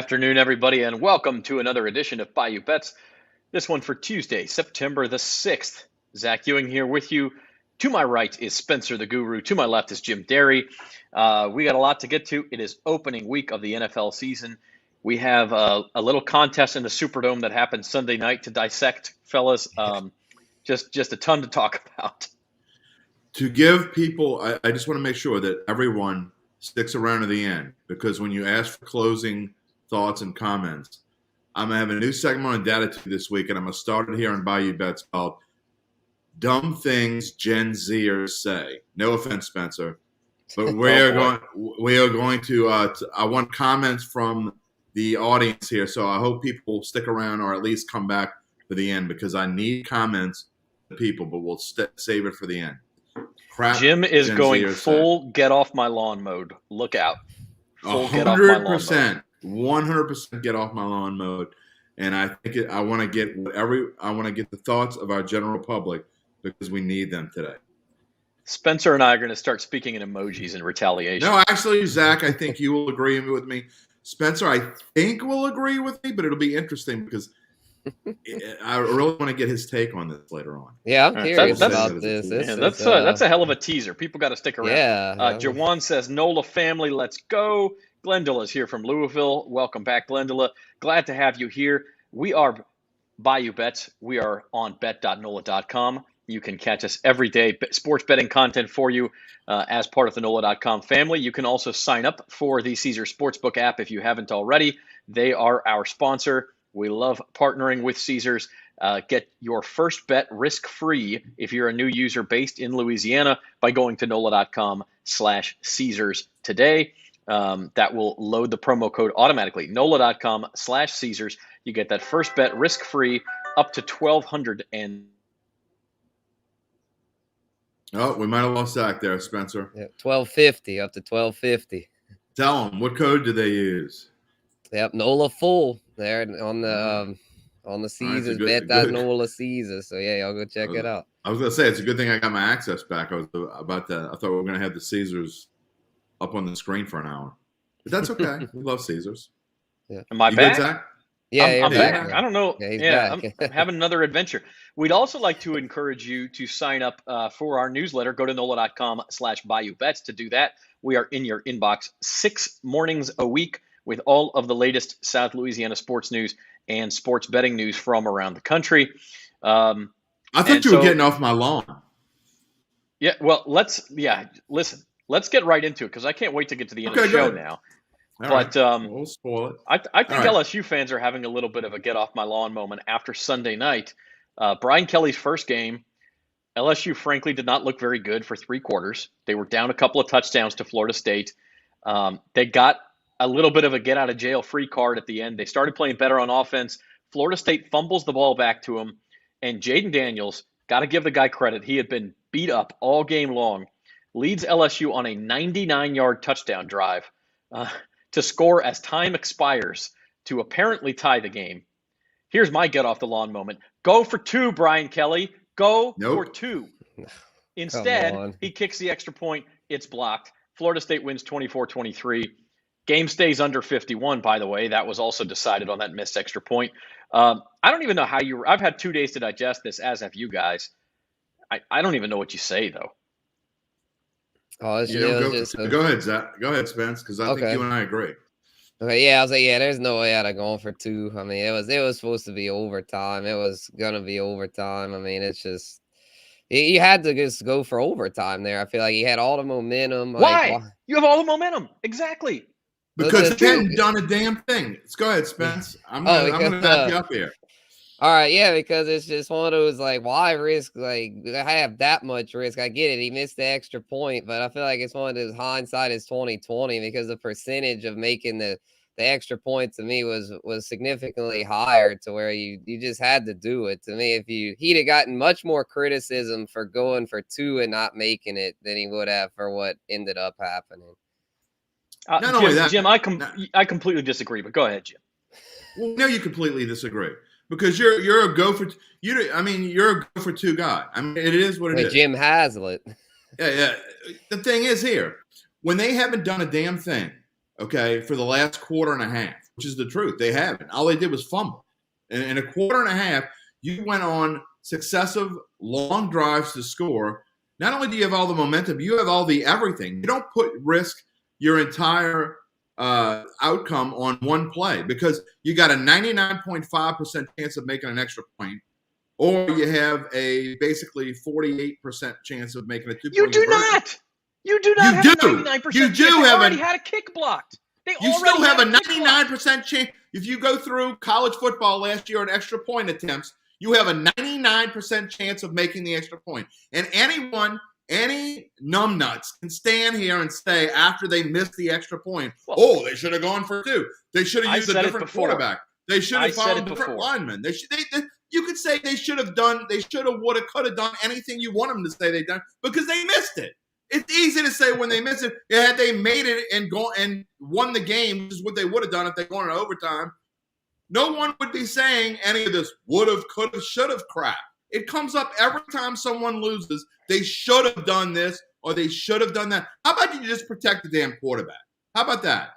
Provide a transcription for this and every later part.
afternoon, everybody, and welcome to another edition of Bayou Bets. This one for Tuesday, September the 6th. Zach Ewing here with you. To my right is Spencer the Guru. To my left is Jim Derry. We got a lot to get to. It is opening week of the NFL season. We have a little contest in the Superdome that happened Sunday night to dissect, fellas. Just a ton to talk about. To give people, I just want to make sure that everyone sticks around to the end, because when you ask for closing thoughts and comments, I'm going to have a new segment on Data this week, and I'm going to start it here on Bayou Bets called Dumb Things Gen Zers Say. No offense, Spencer, but we are going to I want comments from the audience here, so I hope people stick around or at least come back to the end, because I need comments from people, but we'll save it for the end. Jim is going full get off my lawn mode. Look out. Full get off my lawn mode. 100% get off my lawn mode. And I think I want to get the thoughts of our general public, because we need them today. Spencer and I are going to start speaking in emojis in retaliation. No, actually, Zach, I think you will agree with me. Spencer, I think will agree with me, but it'll be interesting because I really want to get his take on this later on. Yeah, I'm curious about this. That's a hell of a teaser. People got to stick around. Yeah. Jawan says, NOLA family, let's go. Glendale is here from Louisville. Welcome back, Glendale. Glad to have you here. We are Bayou Bets. We are on bet.NOLA.com. You can catch us every day. Sports betting content for you as part of the NOLA.com family. You can also sign up for the Caesars Sportsbook app if you haven't already. They are our sponsor. We love partnering with Caesars. Get your first bet risk-free if you're a new user based in Louisiana by going to NOLA.com/Caesars today. That will load the promo code automatically. NOLA.com/Caesars. You get that first bet risk-free up to $1,200. Oh, we might have lost Zach there, Spencer. Yeah, $1,250 up to $1,250. Tell them, what code do they use? Yep, NOLA full there on the Caesars, bet.NOLA Caesars. So yeah, y'all go check it out. I was gonna say it's a good thing I got my access back. I was about that. I thought we were gonna have the Caesars up on the screen for an hour, but that's okay. We love Caesars. Yeah. Am I back? Good, Zach? Yeah, I'm back. Yeah. I don't know. Yeah, I'm having another adventure. We'd also like to encourage you to sign up for our newsletter. Go to NOLA.com/Bayou Bets to do that. We are in your inbox 6 mornings a week with all of the latest South Louisiana sports news and sports betting news from around the country. I thought you were getting off my lawn. Yeah, well, let's get right into it, because I can't wait to get to the end of the show now. But we'll spoil it. I think LSU fans are having a little bit of a get off my lawn moment after Sunday night. Brian Kelly's first game, LSU frankly did not look very good for 3 quarters. They were down a couple of touchdowns to Florida State. They got a little bit of a get out of jail free card at the end. They started playing better on offense. Florida State fumbles the ball back to him, and Jaden Daniels, got to give the guy credit. He had been beat up all game long. Leads LSU on a 99-yard touchdown drive to score as time expires to apparently tie the game. Here's my get off the lawn moment. Go for 2, Brian Kelly. Go for 2. Instead, he kicks the extra point. It's blocked. Florida State wins 24-23. Game stays under 51, by the way. That was also decided on that missed extra point. I don't even know how I've had 2 days to digest this, as have you guys. I don't even know what you say, though. Go ahead, Zach. Go ahead, Spence, because I think you and I agree. Okay, yeah, I was like, there's no way I'd have gone for 2. I mean, it was supposed to be overtime. It was gonna be overtime. I mean, it's just you had to just go for overtime there. I feel like he had all the momentum. Why? You have all the momentum. Exactly. Because they hadn't done a damn thing. Let's go ahead, Spence. I'm gonna back you up here. All right, yeah, because it's just one of those, like, why risk? Like, I have that much risk. I get it. He missed the extra point, but I feel like it's one of those hindsight is 2020, because the percentage of making the extra point to me was significantly higher, to where you just had to do it. To me, he'd have gotten much more criticism for going for 2 and not making it than he would have for what ended up happening. Jim, I completely disagree, but go ahead, Jim. Well, no, you completely disagree. Because you're a go for you're a go for 2 guy. I mean, it is what it is. Jim Haslett. Yeah. The thing is here, when they haven't done a damn thing, okay, for the last quarter and a half, which is the truth. They haven't. All they did was fumble. And in a quarter and a half, you went on successive long drives to score. Not only do you have all the momentum, you have all the everything. You don't risk your entire outcome on one play because you got a 99.5% chance of making an extra point, or you have a basically 48% chance of making a 2-point You do conversion. not. You do not have a 99% chance. They already had a kick blocked. You still have a 99% chance. If you go through college football last year on extra point attempts, you have a 99% chance of making the extra point. And any numbnuts can stand here and say after they missed the extra point, they should have gone for 2. They should have used a different quarterback. They should have followed different linemen. You could say they should have, would have, could have done anything you want them to say they've done because they missed it. It's easy to say when they miss it. Had they made it and won the game, which is what they would have done if they gone in overtime, no one would be saying any of this would have, could have, should have crap. It comes up every time someone loses. They should have done this or they should have done that. How about you just protect the damn quarterback? How about that?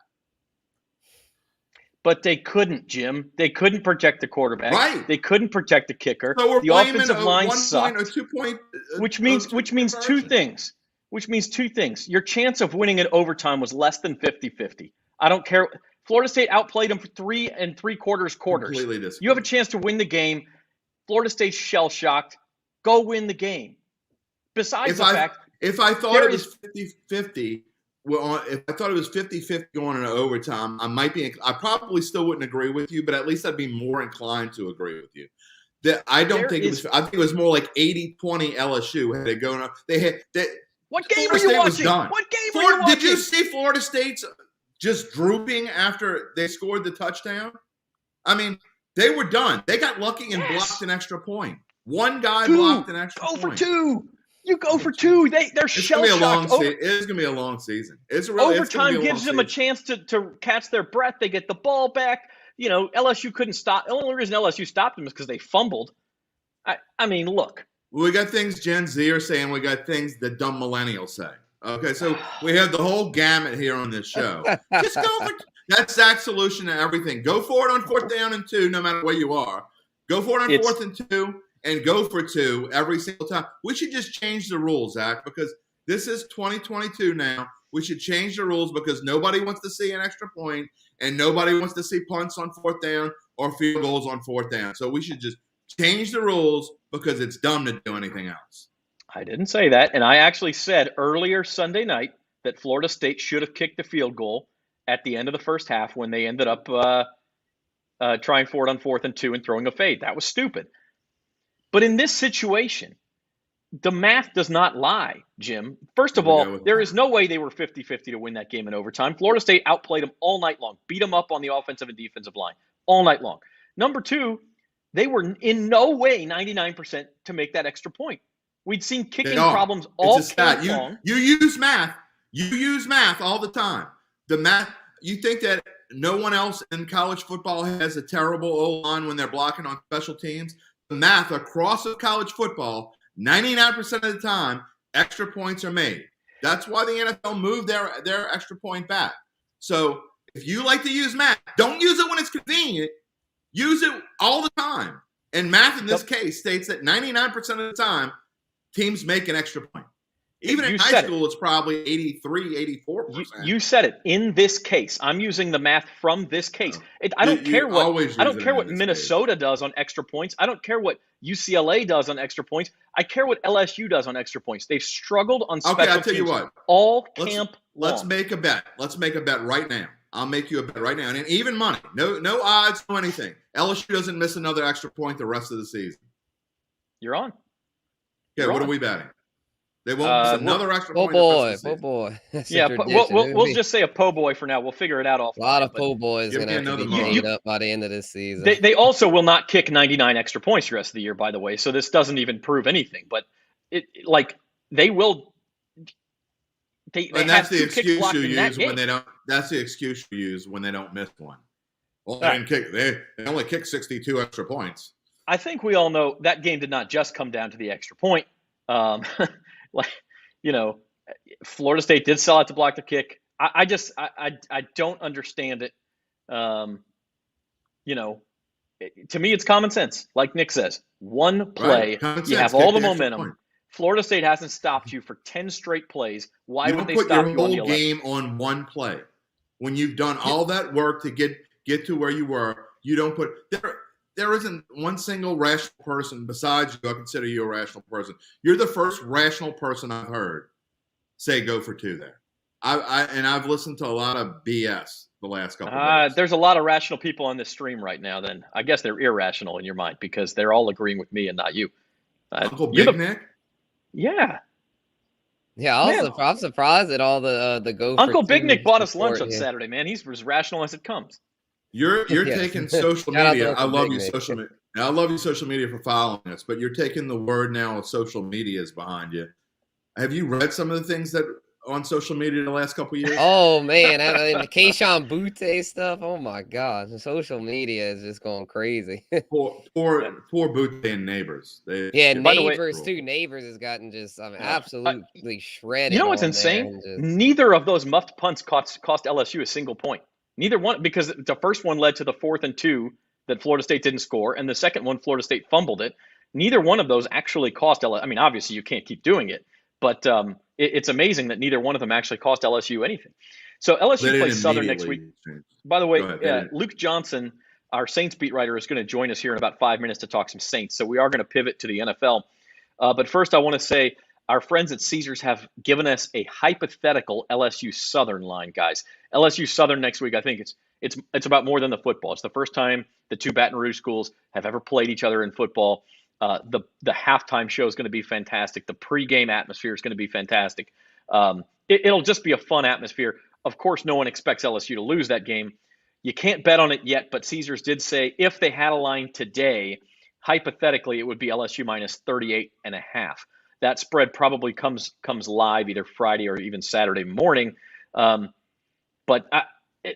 But they couldn't, Jim. They couldn't protect the quarterback. Right. They couldn't protect the kicker. So the offensive line sucked. Or 2 point, which means two things. Your chance of winning in overtime was less than 50-50. I don't care. Florida State outplayed them for 3 3/4 quarters. Completely disagree. You have a chance to win the game. Florida State's shell-shocked. Go win the game. Besides the fact, if I thought it was 50-50, if I thought it was 50-50 going into overtime, I probably still wouldn't agree with you, but at least I'd be more inclined to agree with you. I think it was more like 80-20 LSU had it going up. What game are you watching? What game are you watching? Did you see Florida State's just drooping after they scored the touchdown? I mean, they were done. They got lucky and blocked an extra point. One guy blocked an extra point. Go for 2. You go for 2. They're shell-shocked. It is going to be a long season. Overtime gives them a chance to catch their breath. They get the ball back. LSU couldn't stop. The only reason LSU stopped them is because they fumbled. I mean, look. We got things Gen Z are saying. We got things the dumb millennials say. Okay, so we have the whole gamut here on this show. Just go for that's Zach's solution to everything. Go for it on 4th down and 2, no matter where you are. Go for it on 4th and 2, and go for 2 every single time. We should just change the rules, Zach, because this is 2022 now. We should change the rules because nobody wants to see an extra point, and nobody wants to see punts on 4th down or field goals on 4th down. So we should just change the rules because it's dumb to do anything else. I didn't say that. And I actually said earlier Sunday night that Florida State should have kicked the field goal at the end of the first half when they ended up trying for it on 4th and 2 and throwing a fade. That was stupid. But in this situation, the math does not lie, Jim. First of all, there is no way they were 50-50 to win that game in overtime. Florida State outplayed them all night long, beat them up on the offensive and defensive line all night long. Number 2, they were in no way 99% to make that extra point. We'd seen kicking problems all camp long. You use math. You use math all the time. The math. You think that no one else in college football has a terrible O-line when they're blocking on special teams? The math across of college football, 99% of the time, extra points are made. That's why the NFL moved their extra point back. So if you like to use math, don't use it when it's convenient. Use it all the time. And math in this case states that 99% of the time, teams make an extra point. Even in high school, it's probably 83, 84%. You said it. In this case, I'm using the math from this case. I don't care what Minnesota does on extra points. I don't care what UCLA does on extra points. I care what LSU does on extra points. They've struggled on special teams. Okay, I'll tell you what. All camp long. Let's make a bet. Let's make a bet right now. I'll make you a bet right now. And even money. No odds, no anything. LSU doesn't miss another extra point the rest of the season. You're on. Okay, what are we betting? They won't miss another extra point. Oh boy. Yeah, we'll just say a po' boy for now. We'll figure it out off. A lot of po' boys going to have to be made up by the end of this season. They also will not kick 99 extra points the rest of the year, by the way. So this doesn't even prove anything. But they will. And that's the excuse you use when they don't. That's the excuse you use when they don't miss one. Well, they only kick 62 extra points. I think we all know that game did not just come down to the extra point. Florida State did sell out to block the kick. I don't understand it. You know, to me, it's common sense. Like Nick says, one play, Common you sense, have all kick the the extra momentum. point. Florida State hasn't stopped you for 10 straight plays. Why You would don't they put stop your you on the whole 11th? game on one play. When you've done all that work to get to where you were, you don't put there isn't one single rational person besides you. I consider you a rational person. You're the first rational person I've heard say go for 2 there. I've listened to a lot of BS the last couple of days. There's a lot of rational people on this stream right now. Then I guess they're irrational in your mind because they're all agreeing with me and not you. Uncle Big Nick? Yeah. Yeah, I'm surprised at all the go. Uncle for Big two Nick bought us lunch support on here. Saturday, man. He's as rational as it comes. You're Yeah. taking social Shout out to media. I Uncle love Big you, Nick. social media. I love you, social media, for following us. But you're taking the word now of social media is behind you. Have you read some of the things that on social media in the last couple of years? Oh man, the Keishawn Butte stuff. Oh my gosh, the social media is just going crazy. Poor Booth and Neighbors. Yeah, By the way- Neighbors too. Neighbors has gotten just absolutely shredded. You know what's on insane? there and just- Neither of those muffed punts cost LSU a single point. Neither one, because the first one led to the 4th and 2 that Florida State didn't score, and the second one, Florida State fumbled it. Neither one of those actually cost LSU. I mean, obviously you can't keep doing it, but it's amazing that neither one of them actually cost LSU anything. So LSU plays Southern next week. By the way, Luke Johnson, our Saints beat writer, is going to join us here in about 5 minutes to talk some Saints. So we are going to pivot to the NFL. But first, I want to say our friends at Caesars have given us a hypothetical LSU Southern line, guys. LSU Southern next week, I think it's about more than the football. It's the first time the 2 Baton Rouge schools have ever played each other in football. The halftime show is going to be fantastic. The pregame atmosphere is going to be fantastic. It'll just be a fun atmosphere. Of course, no one expects LSU to lose that game. You can't bet on it yet, but Caesars did say if they had a line today, hypothetically, it would be LSU minus 38.5. That spread probably comes live either Friday or even Saturday morning. But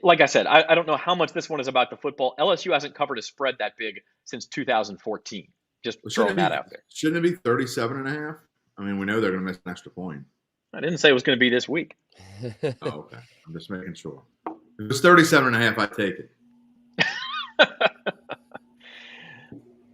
like I said, I don't know how much this one is about the football. LSU hasn't covered a spread that big since 2014. Just throwing that out there. Shouldn't it be 37.5? I mean, we know they're going to miss an extra point. I didn't say it was going to be this week. Oh, okay. I'm just making sure. If it's 37.5, I'd take it.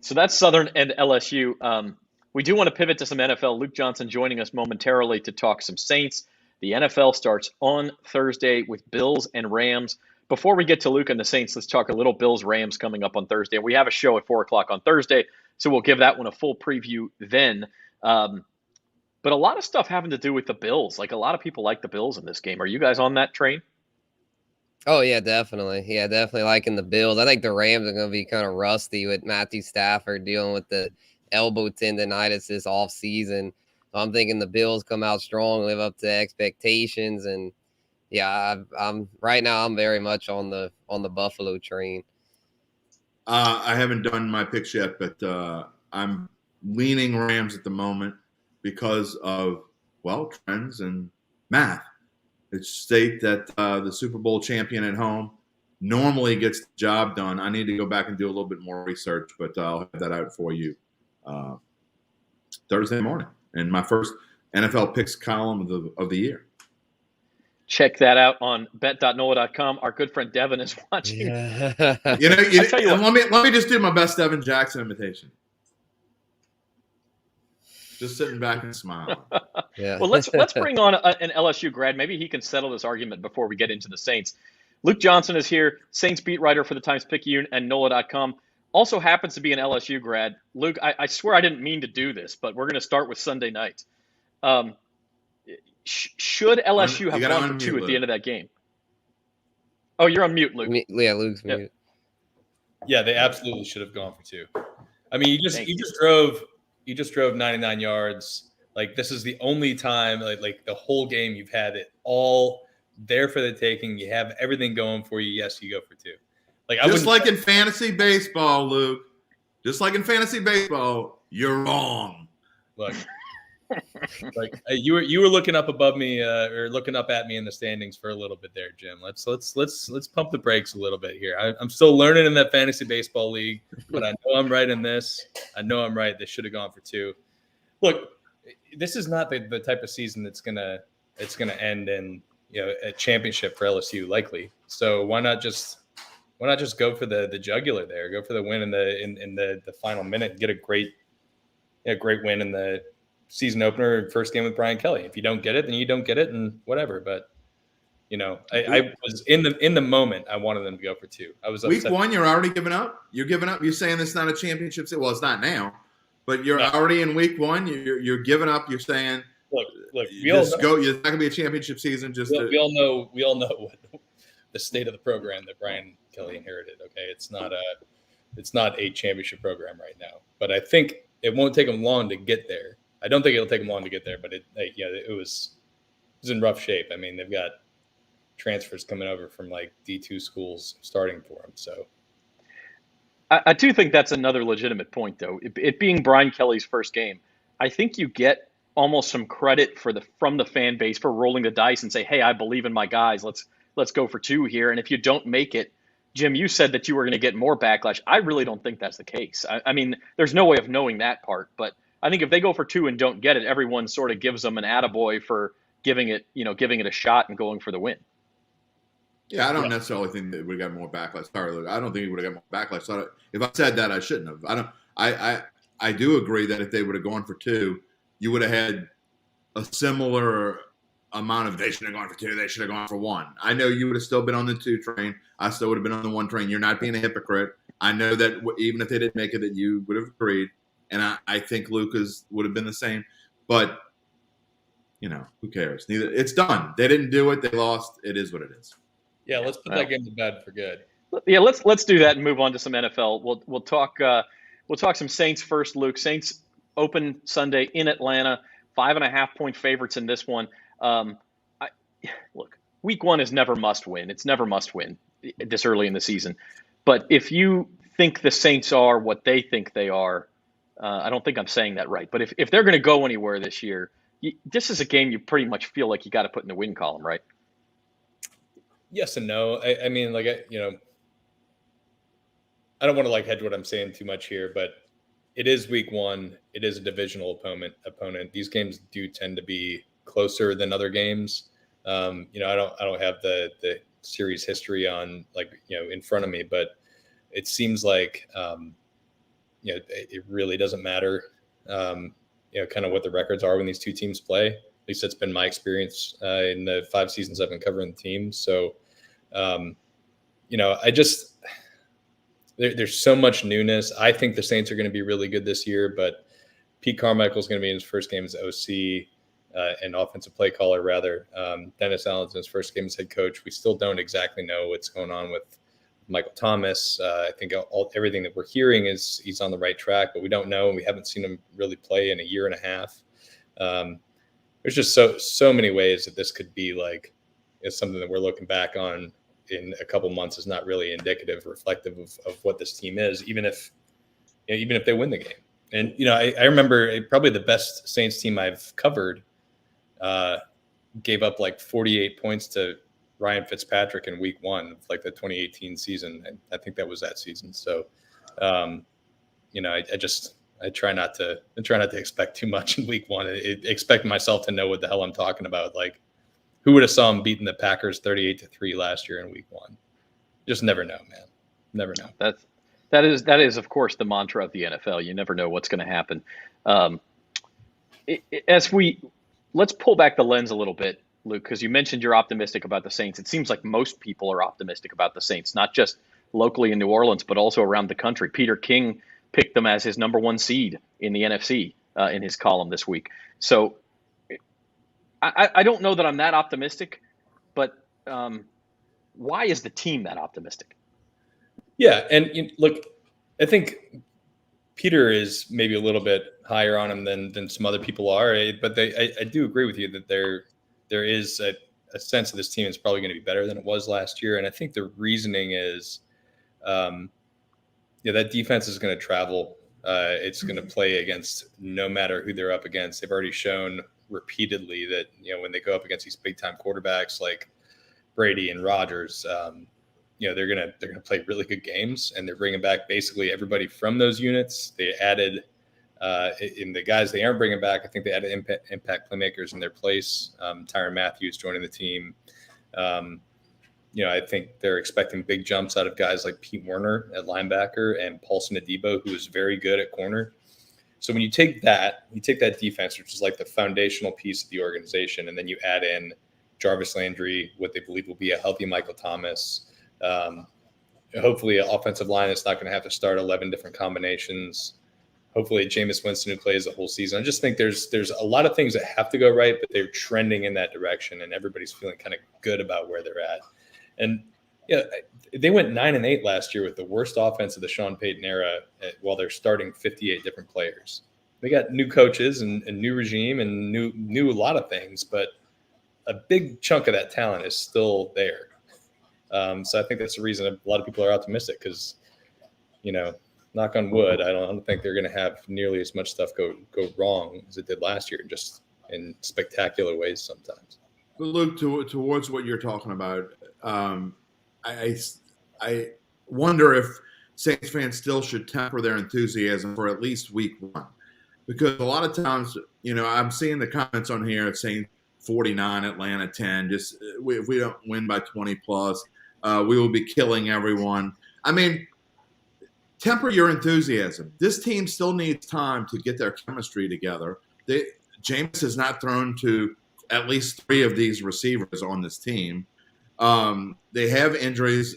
So that's Southern and LSU. We do want to pivot to some NFL. Luke Johnson joining us momentarily to talk some Saints. The NFL starts on Thursday with Bills and Rams. Before we get to Luke and the Saints, let's talk a little Bills-Rams coming up on Thursday. We have a show at 4 o'clock on Thursday, so we'll give that one a full preview then. But a lot of stuff having to do with the Bills. Like, a lot of people like the Bills in this game. Are you guys on that train? Oh yeah, definitely. Yeah, definitely liking the Bills. I think the Rams are going to be kind of rusty with Matthew Stafford dealing with the elbow tendonitis this off season. So I'm thinking the Bills come out strong, live up to expectations, and yeah, I'm right now. I'm very much on the Buffalo train. I haven't done my picks yet, but I'm leaning Rams at the moment because of trends and math. It's state that the Super Bowl champion at home normally gets the job done. I need to go back and do a little bit more research, but I'll have that out for you Thursday morning in my first NFL picks column of the year. Check that out on bet.NOLA.com. Our good friend Devin is watching. Yeah. Let me just do my best Devin Jackson imitation. Just sitting back and smiling. Yeah. Well, let's bring on an LSU grad. Maybe he can settle this argument before we get into the Saints. Luke Johnson is here, Saints beat writer for the Times-Picayune and NOLA.com. Also happens to be an LSU grad. Luke, I swear I didn't mean to do this, but we're going to start with Sunday night. Should LSU have gone for 2 at the end of that game? Oh, you're on mute, Luke. Yeah, Luke's mute. Yeah, they absolutely should have gone for 2. I mean, you just drove 99 yards. Like, this is the only time, like the whole game, you've had it all there for the taking. You have everything going for you. Yes, you go for 2. Like, just like in fantasy baseball, Luke. Just like in fantasy baseball, you're wrong. Look, like you were looking up above me or looking up at me in the standings for a little bit there, Jim. Let's pump the brakes a little bit here. I'm still learning in that fantasy baseball league, but I know I'm right in this. I know I'm right. They should have gone for 2. Look, this is not the type of season that's gonna end in a championship for LSU likely. So why not just why not just go for the jugular there? Go for the win in the final minute and get a great win in the season opener, first game with Brian Kelly. If you don't get it, then you don't get it, and whatever. But I was in the moment. I wanted them to go for 2. I was week upset. 1. You're already giving up. You're giving up. You're saying it's not a championship. Well, it's not now, but you're already in week 1. You're giving up. You're saying, look. We just all go. It's not going to be a championship season. We all know what the state of the program that Brian Kelly inherited. Okay, it's not a championship program right now, but I think it won't take them long to get there. I don't think it'll take them long to get there, but it was in rough shape. I mean, they've got transfers coming over from like D2 schools starting for them. So I do think that's another legitimate point, though. It being Brian Kelly's first game, I think you get almost some credit from the fan base for rolling the dice and say, hey, I believe in my guys. Let's go for 2 here. And if you don't make it, Jim, you said that you were going to get more backlash. I really don't think that's the case. I mean, there's no way of knowing that part, but I think if they go for 2 and don't get it, everyone sort of gives them an attaboy for giving it a shot and going for the win. Yeah, I don't necessarily think that we got more backlash. Sorry, Luke. I don't think we would have got more backlash. So if I said that, I shouldn't have. I do agree that if they would have gone for 2, you would have had a similar amount of they should have gone for 2, they should have gone for 1. I know you would have still been on the 2 train. I still would have been on the 1 train. You're not being a hypocrite. I know that even if they didn't make it, that you would have agreed. And I think Lucas would have been the same. But, who cares? It's done. They didn't do it. They lost. It is what it is. Yeah, let's put that game to bed for good. Yeah, let's do that and move on to some NFL. We'll talk some Saints first, Luke. Saints open Sunday in Atlanta, 5.5-point favorites in this one. Look, week 1 is never must win. It's never must win this early in the season. But if you think the Saints are what they think they are, I don't think I'm saying that right. But if they're going to go anywhere this year, this is a game you pretty much feel like you got to put in the win column, right? Yes and no. I mean, I don't want to hedge what I'm saying too much here, but it is week 1. It is a divisional opponent. These games do tend to be closer than other games. I don't have the series history on in front of me, but it seems like it really doesn't matter. Kind of what the records are when these 2 teams play. At least that's been my experience in the 5 seasons I've been covering the team. So, there's so much newness. I think the Saints are going to be really good this year, but Pete Carmichael's going to be in his first game as OC and offensive play caller, rather. Dennis Allen's in his first game as head coach. We still don't exactly know what's going on with Michael Thomas. I think everything that we're hearing is he's on the right track, but we don't know. We haven't seen him really play in a year and a half. There's just so many ways that this could be it's something that we're looking back on in a couple months is not really indicative, reflective of what this team is, even if they win the game. And, I remember probably the best Saints team I've covered gave up 48 points to Ryan Fitzpatrick in week 1 of the 2018 season. And I think that was that season. So, I try not to expect too much in week 1. I expect myself to know what the hell I'm talking about. Who would have saw him beating the Packers 38-3 last year in week 1? Just never know, man. Never know. That is of course the mantra of the NFL. You never know what's going to happen. Let's pull back the lens a little bit, Luke, because you mentioned you're optimistic about the Saints. It seems like most people are optimistic about the Saints, not just locally in New Orleans, but also around the country. Peter King picked them as his number 1 seed in the NFC in his column this week. So I don't know that I'm that optimistic, but why is the team that optimistic? Yeah, and look, I think Peter is maybe a little bit higher on him than some other people are, but I do agree with you that there is a sense that this team is probably going to be better than it was last year, and I think the reasoning is, that defense is going to travel. It's going to play against no matter who they're up against. They've already shown repeatedly that when they go up against these big time quarterbacks like Brady and Rodgers, they're gonna play really good games, and they're bringing back basically everybody from those units. They added in the guys they aren't bringing back. I think they added impact playmakers in their place. Tyrann Mathieu joining the team. I think they're expecting big jumps out of guys like Pete Werner at linebacker and Paulson Adebo, who is very good at corner. So when you take that defense, which is like the foundational piece of the organization, and then you add in Jarvis Landry, what they believe will be a healthy Michael Thomas, hopefully an offensive line that's not going to have to start 11 different combinations. Hopefully Jameis Winston, who plays the whole season. I just think there's a lot of things that have to go right, but they're trending in that direction, and everybody's feeling kind of good about where they're at. And they went 9-8 last year with the worst offense of the Sean Payton era while they're starting 58 different players. They got new coaches and new regime and knew a lot of things, but a big chunk of that talent is still there. So I think that's the reason a lot of people are optimistic because, knock on wood, I don't think they're going to have nearly as much stuff go wrong as it did last year, just in spectacular ways sometimes. But Luke, towards what you're talking about, I wonder if Saints fans still should temper their enthusiasm for at least week one. Because a lot of times, I'm seeing the comments on here saying 49, Atlanta 10, just if we don't win by 20 plus, we will be killing everyone. I mean, temper your enthusiasm. This team still needs time to get their chemistry together. Jameis has not thrown to at least 3 of these receivers on this team. They have injuries.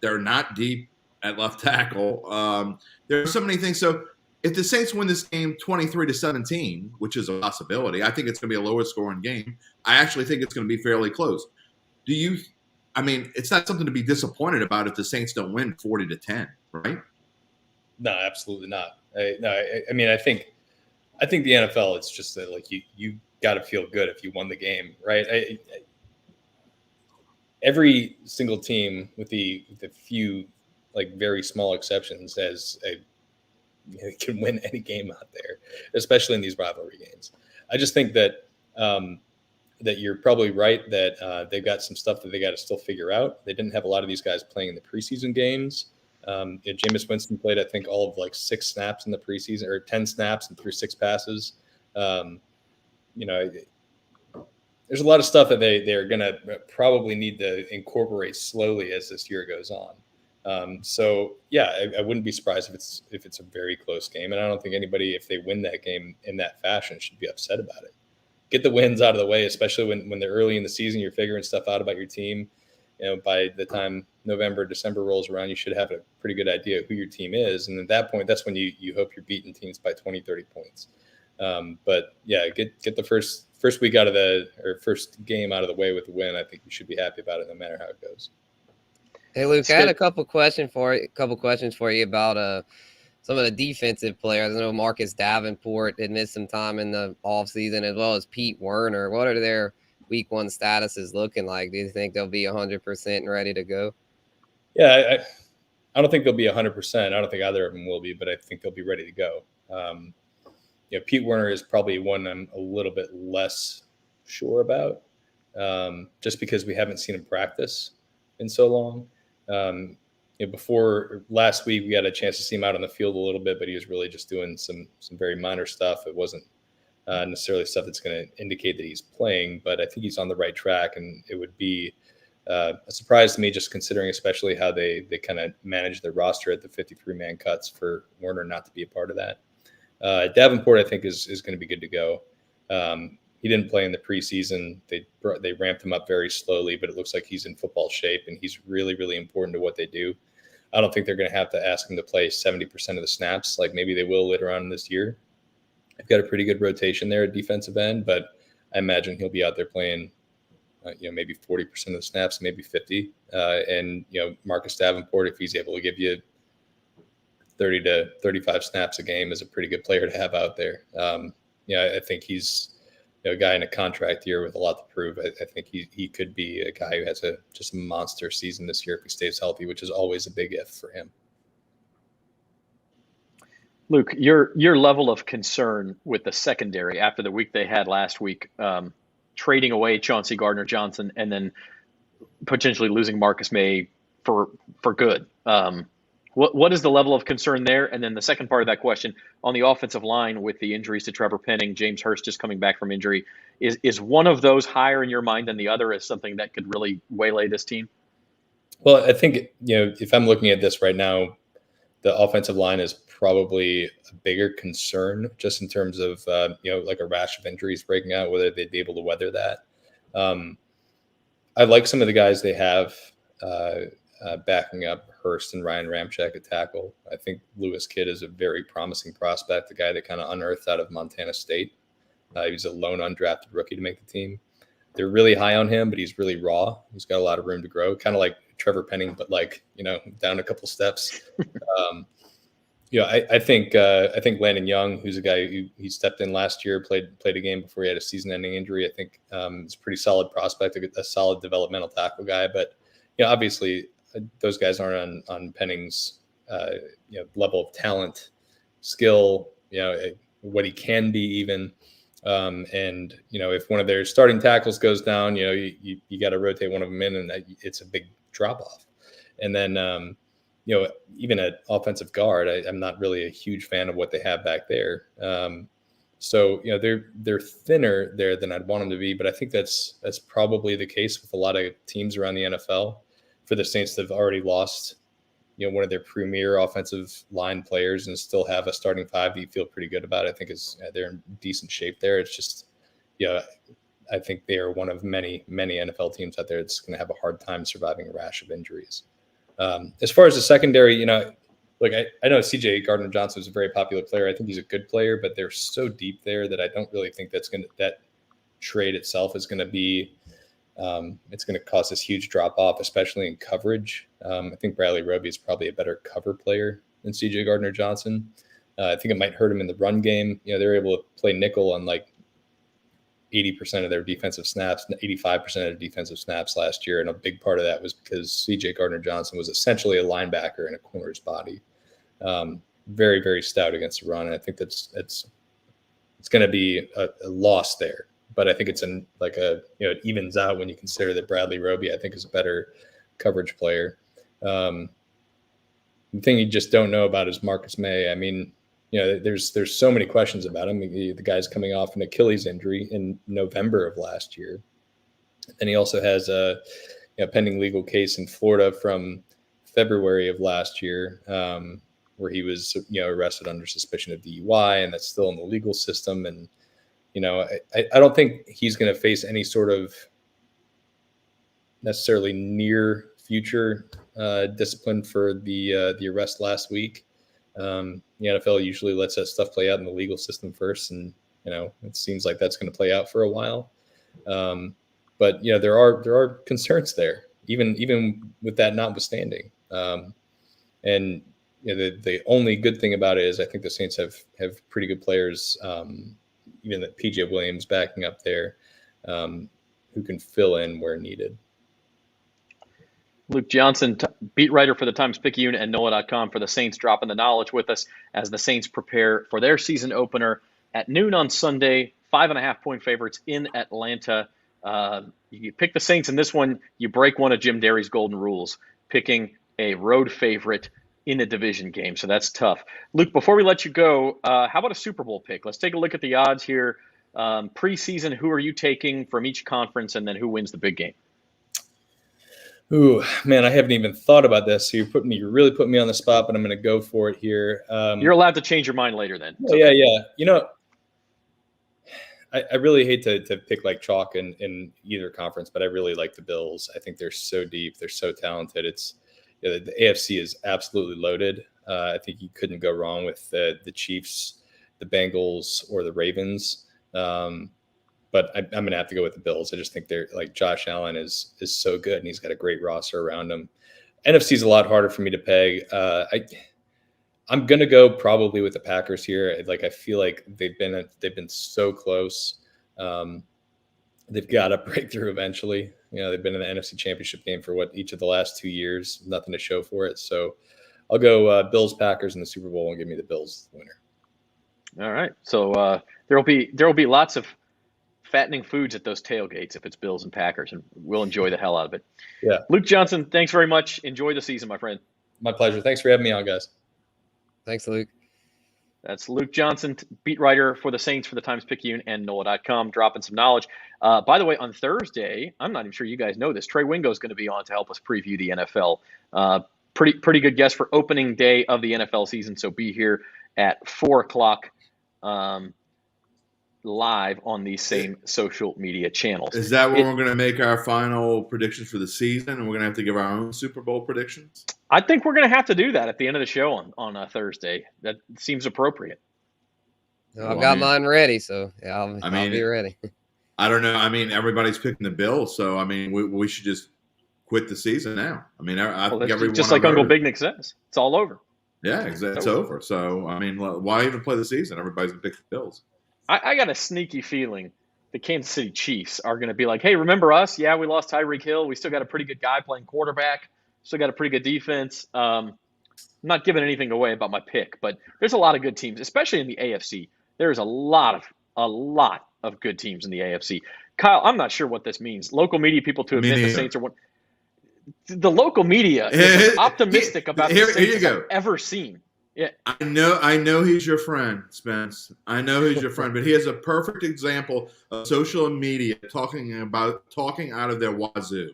They're not deep at left tackle. There are so many things. So if the Saints win this game 23-17, which is a possibility, I think it's going to be a lower scoring game. I actually think it's going to be fairly close. It's not something to be disappointed about if the Saints don't win 40-10, right? No, absolutely not. I think the NFL, it's just that like you got to feel good if you won the game, right? Every single team, with the few like very small exceptions, can win any game out there, especially in these rivalry games. I just think that that you're probably right that they've got some stuff that they got to still figure out. They didn't have a lot of these guys playing in the preseason games. Jameis Winston played, I think, all of like 6 snaps in the preseason, or 10 snaps and threw 6 passes. There's a lot of stuff that they're going to probably need to incorporate slowly as this year goes on. I wouldn't be surprised if it's a very close game, and I don't think anybody, if they win that game in that fashion, should be upset about it. Get the wins out of the way, especially when they're early in the season, you're figuring stuff out about your team. By the time November, December rolls around, you should have a pretty good idea of who your team is. And at that point, that's when you hope you're beating teams by 20, 30 points. Get the first week out of first game out of the way with the win. I think you should be happy about it no matter how it goes. Hey, Luke, I had a couple questions for you about some of the defensive players. I know Marcus Davenport had missed some time in the offseason, as well as Pete Werner. What are their week one statuses looking like? Do you think they'll be 100% and ready to go? Yeah, I don't think they'll be 100%. I don't think either of them will be, but I think they'll be ready to go. Pete Werner is probably one I'm a little bit less sure about, just because we haven't seen him practice in so long. Before last week, we had a chance to see him out on the field a little bit, but he was really just doing some very minor stuff. It wasn't necessarily stuff that's going to indicate that he's playing, but I think he's on the right track, and it would be a surprise to me, just considering especially how they kind of manage their roster at the 53-man cuts, for Werner not to be a part of that. Davenport, I think, is going to be good to go. He didn't play in the preseason. They ramped him up very slowly, but it looks like he's in football shape, and he's really, really important to what they do. I don't think they're going to have to ask him to play 70% of the snaps like maybe they will later on this year. They've got a pretty good rotation there at defensive end, but I imagine he'll be out there playing, maybe 40% of the snaps, maybe 50. Marcus Davenport, if he's able to give you 30 to 35 snaps a game, is a pretty good player to have out there. I think he's a guy in a contract year with a lot to prove. I think he could be a guy who has just a monster season this year if he stays healthy, which is always a big if for him. Luke, your level of concern with the secondary after the week they had last week, trading away Chauncey Gardner-Johnson and then potentially losing Marcus May for good. What is the level of concern there? And then the second part of that question, on the offensive line with the injuries to Trevor Penning, James Hurst just coming back from injury, is one of those higher in your mind than the other as something that could really waylay this team? Well, I think, if I'm looking at this right now, the offensive line is probably a bigger concern just in terms of, like a rash of injuries breaking out, whether they'd be able to weather that. I like some of the guys they have backing up Hurst and Ryan Ramczyk at tackle. I think Lewis Kidd is a very promising prospect, the guy that kind of unearthed out of Montana State. He's a lone undrafted rookie to make the team. They're really high on him, but he's really raw. He's got a lot of room to grow, kind of like Trevor Penning, but down a couple steps. I think Landon Young, who's a guy who he stepped in last year, played a game before he had a season-ending injury. I think it's a pretty solid prospect, a solid developmental tackle guy. But obviously those guys aren't on Penning's level of talent, skill, what he can be even. And if one of their starting tackles goes down, you got to rotate one of them in, and it's a big drop off. And then even at offensive guard, I'm not really a huge fan of what they have back there. So they're thinner there than I'd want them to be, but I think that's probably the case with a lot of teams around the NFL. For the Saints, they've already lost one of their premier offensive line players and still have a starting five that you feel pretty good about. I think they're in decent shape there. It's just, I think they are one of many, many NFL teams out there that's going to have a hard time surviving a rash of injuries. As far as the secondary, look, I know CJ Gardner-Johnson is a very popular player. I think he's a good player, but they're so deep there that I don't really think that trade itself is going to be, it's going to cause this huge drop off, especially in coverage. I think Bradley Roby is probably a better cover player than CJ Gardner-Johnson. I think it might hurt him in the run game. They're able to play nickel on like 80% of their defensive snaps, 85% of their defensive snaps last year. And a big part of that was because CJ Gardner-Johnson was essentially a linebacker in a corner's body. Very, very stout against the run. And I think it's going to be a loss there. But I think it's it evens out when you consider that Bradley Roby, I think, is a better coverage player. The thing you just don't know about is Marcus May. I mean, there's so many questions about him. The guy's coming off an Achilles injury in November of last year. And he also has a pending legal case in Florida from February of last year, where he was arrested under suspicion of DUI, and that's still in the legal system. And I don't think he's going to face any sort of necessarily near future discipline for the arrest last week. The NFL usually lets that stuff play out in the legal system first, and it seems like that's going to play out for a while. But there are concerns there, even with that notwithstanding. And the only good thing about it is I think the Saints have pretty good players, even that PJ Williams backing up there, who can fill in where needed. Luke Johnson, beat writer for the Times-Picayune and NOLA.com for the Saints, dropping the knowledge with us as the Saints prepare for their season opener at noon on Sunday. 5.5-point favorites in Atlanta. You pick the Saints in this one, you break one of Jim Derry's golden rules, picking a road favorite in a division game. So that's tough. Luke, before we let you go, how about a Super Bowl pick? Let's take a look at the odds here. Preseason, who are you taking from each conference, and then who wins the big game? Ooh, man, I haven't even thought about this. So you really put me on the spot, but I'm going to go for it here. You're allowed to change your mind later then. Yeah. I really hate to pick like chalk in either conference, but I really like the Bills. I think they're so deep. They're so talented. The AFC is absolutely loaded. I think you couldn't go wrong with the Chiefs, the Bengals, or the Ravens. But I'm going to have to go with the Bills. I just think they're like Josh Allen is so good, and he's got a great roster around him. NFC is a lot harder for me to peg. I'm going to go probably with the Packers here. I feel like they've been so close. They've got to break through eventually. They've been in the NFC Championship game for each of the last 2 years. Nothing to show for it. So I'll go Bills, Packers in the Super Bowl, and give me the Bills winner. All right. So there will be lots of fattening foods at those tailgates if it's Bills and Packers, and we'll enjoy the hell out of it. Yeah. Luke Johnson, thanks very much. Enjoy the season, my friend. My pleasure. Thanks for having me on, guys. Thanks, Luke. That's Luke Johnson, beat writer for the Saints for the Times-Picayune and NOLA.com, dropping some knowledge. By the way, on Thursday, I'm not even sure you guys know this, Trey Wingo is going to be on to help us preview the NFL. Pretty good guest for opening day of the NFL season, so be here at 4 o'clock live on these same social media channels. Is that where we're going to make our final predictions for the season, and we're going to have to give our own Super Bowl predictions? I think we're going to have to do that at the end of the show on Thursday. That seems appropriate. I've got mine ready, so yeah, I'll be ready. I don't know. I mean, everybody's picking the Bills, so I mean, we should just quit the season now. I mean, I think everyone just like Uncle Big Nick says, it's all over. Yeah, exactly. It's over. So I mean, why even play the season? Everybody's gonna pick the Bills. I got a sneaky feeling the Kansas City Chiefs are going to be like, hey, remember us? Yeah, we lost Tyreek Hill. We still got a pretty good guy playing quarterback. Still got a pretty good defense. I'm not giving anything away about my pick, but there's a lot of good teams, especially in the AFC. There's a lot of good teams in the AFC. Kyle, I'm not sure what this means. Local media people to admit the Saints are one. The local media is as optimistic about the Saints as I've ever seen. Yeah, I know he's your friend, Spence. I know he's your friend, but he has a perfect example of social media talking out of their wazoo.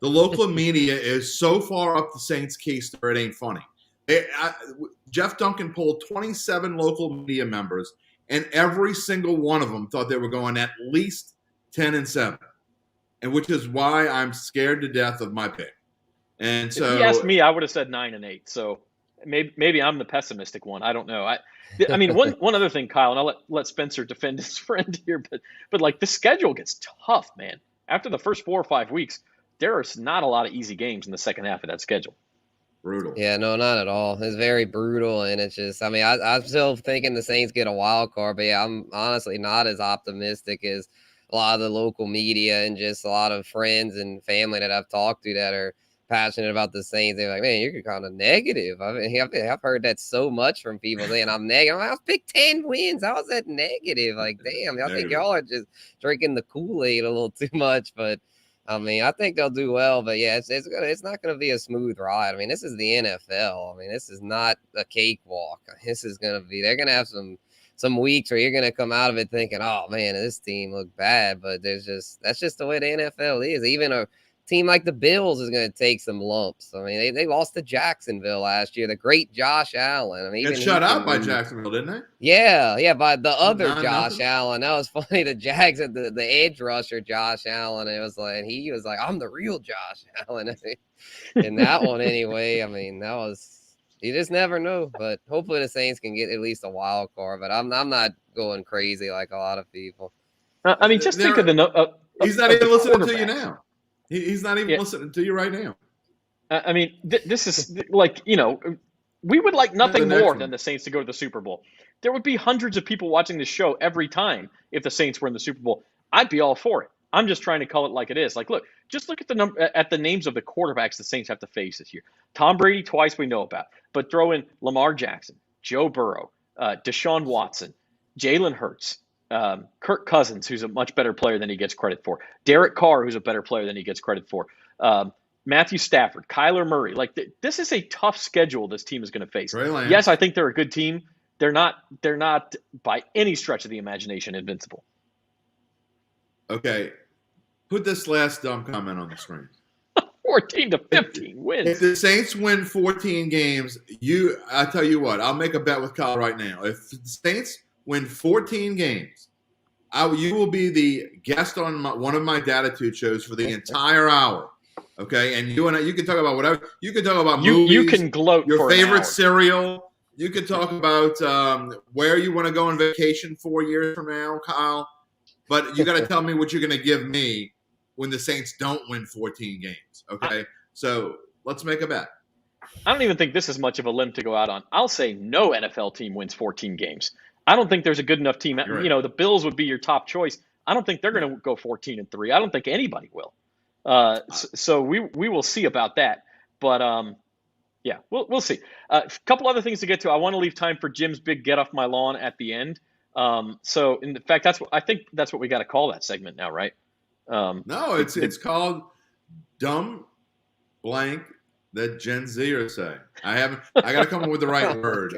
The local media is so far up the Saints' keister, it ain't funny. Jeff Duncan polled 27 local media members, and every single one of them thought they were going at least 10-7, and which is why I'm scared to death of my pick. And so, if he asked me, I would have said 9-8. So. Maybe I'm the pessimistic one. I don't know. I mean, one other thing, Kyle, and I'll let Spencer defend his friend here, but like the schedule gets tough, man. After the first 4 or 5 weeks, there's not a lot of easy games in the second half of that schedule. Brutal. Yeah, no, not at all. It's very brutal, and it's just, I mean, I'm still thinking the Saints get a wild card, but yeah, I'm honestly not as optimistic as a lot of the local media and just a lot of friends and family that I've talked to that are passionate about the Saints. They're like, man, you're kind of negative. I mean, I've heard that so much from people saying I'm negative. I picked 10 wins. How is that negative? Like, damn, I think y'all are just drinking the Kool-Aid a little too much. But I mean, I think they'll do well. But yeah, it's not going to be a smooth ride. I mean, this is the NFL. I mean, this is not a cakewalk. This is going to be. They're going to have some weeks where you're going to come out of it thinking, oh man, this team looked bad. But that's just the way the NFL is. Even a team like the Bills is going to take some lumps. I mean, they lost to Jacksonville last year. The great Josh Allen. I mean, got shut out by Jacksonville, didn't they? Yeah, by the other Josh Allen. That was funny. The Jags had the edge rusher Josh Allen. And it was like he was like, I'm the real Josh Allen. In that one, anyway. I mean, that was you just never know. But hopefully the Saints can get at least a wild card. But I'm not going crazy like a lot of people. I mean, just think of the. He's not even listening to you now. He's not even listening to you right now. I mean, this is like, we would like nothing more than the Saints to go to the Super Bowl. There would be hundreds of people watching this show every time if the Saints were in the Super Bowl. I'd be all for it. I'm just trying to call it like it is. Like, look at the names of the quarterbacks the Saints have to face this year. Tom Brady, twice we know about, but throw in Lamar Jackson, Joe Burrow, Deshaun Watson, Jalen Hurts, Kirk Cousins, who's a much better player than he gets credit for. Derek Carr, who's a better player than he gets credit for. Matthew Stafford, Kyler Murray. Like this is a tough schedule this team is going to face. Yes, I think they're a good team. They're not by any stretch of the imagination invincible. Okay, put this last dumb comment on the screen. 14-15 wins. If the Saints win 14 games, I tell you what, I'll make a bet with Kyle right now. If the Saints win 14 games, you will be the guest on one of my Datitude shows for the entire hour. Okay, and you can talk about whatever. You can talk about movies. You can gloat your for favorite cereal. You can talk about where you want to go on vacation 4 years from now, Kyle. But you got to tell me what you're going to give me when the Saints don't win 14 games. Okay, so let's make a bet. I don't even think this is much of a limb to go out on. I'll say no NFL team wins 14 games. I don't think there's a good enough team. Right. The Bills would be your top choice. I don't think they're going to go 14-3. I don't think anybody will. So we will see about that. But yeah, we'll see. A couple other things to get to. I want to leave time for Jim's big get off my lawn at the end. So in fact, I think that's what we got to call that segment now, right? No, it's called Dumb Blank that Gen Z are saying. I got to come up with the right word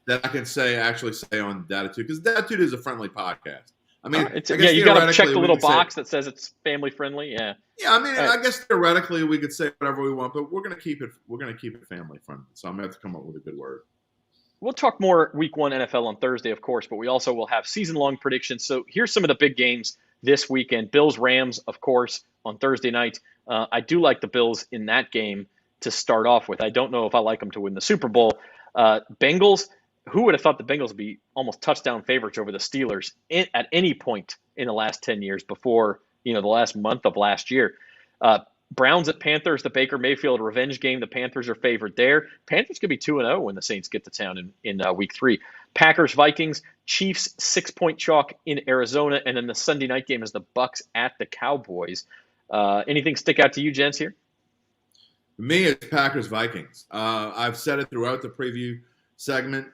that I can actually say on Datitude, because Datitude is a friendly podcast. I mean, I guess you got to check the little box that says it's family friendly. Yeah. Yeah, I mean, I guess theoretically we could say whatever we want, but we're going to keep it family friendly. So I'm going to have to come up with a good word. We'll talk more Week 1 NFL on Thursday, of course, but we also will have season-long predictions. So here's some of the big games this weekend. Bills-Rams, of course, on Thursday night. I do like the Bills in that game to start off with. I don't know if I like them to win the Super Bowl. Bengals, who would have thought the Bengals would be almost touchdown favorites over the Steelers at any point in the last 10 years before, the last month of last year? Browns at Panthers, the Baker Mayfield revenge game. The Panthers are favored there. Panthers could be 2-0 when the Saints get to town in Week 3. Packers, Vikings, Chiefs 6-point chalk in Arizona, and then the Sunday night game is the Bucks at the Cowboys. Anything stick out to you, gents, here? For me, it's Packers, Vikings. I've said it throughout the preview segment.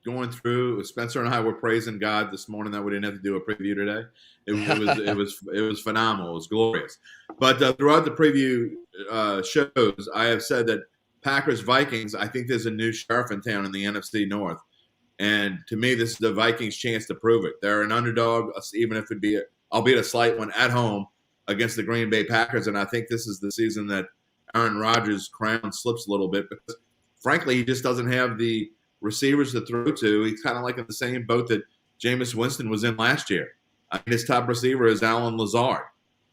Going through, Spencer and I were praising God this morning that we didn't have to do a preview today. It was phenomenal. It was glorious. But throughout the preview shows, I have said that Packers Vikings. I think there's a new sheriff in town in the NFC North, and to me, this is the Vikings' chance to prove it. They're an underdog, even if it be, albeit a slight one, at home against the Green Bay Packers. And I think this is the season that Aaron Rodgers' crown slips a little bit because, frankly, he just doesn't have the receivers to throw to. He's kind of like in the same boat that Jameis Winston was in last year. I mean, his top receiver is Alan Lazard.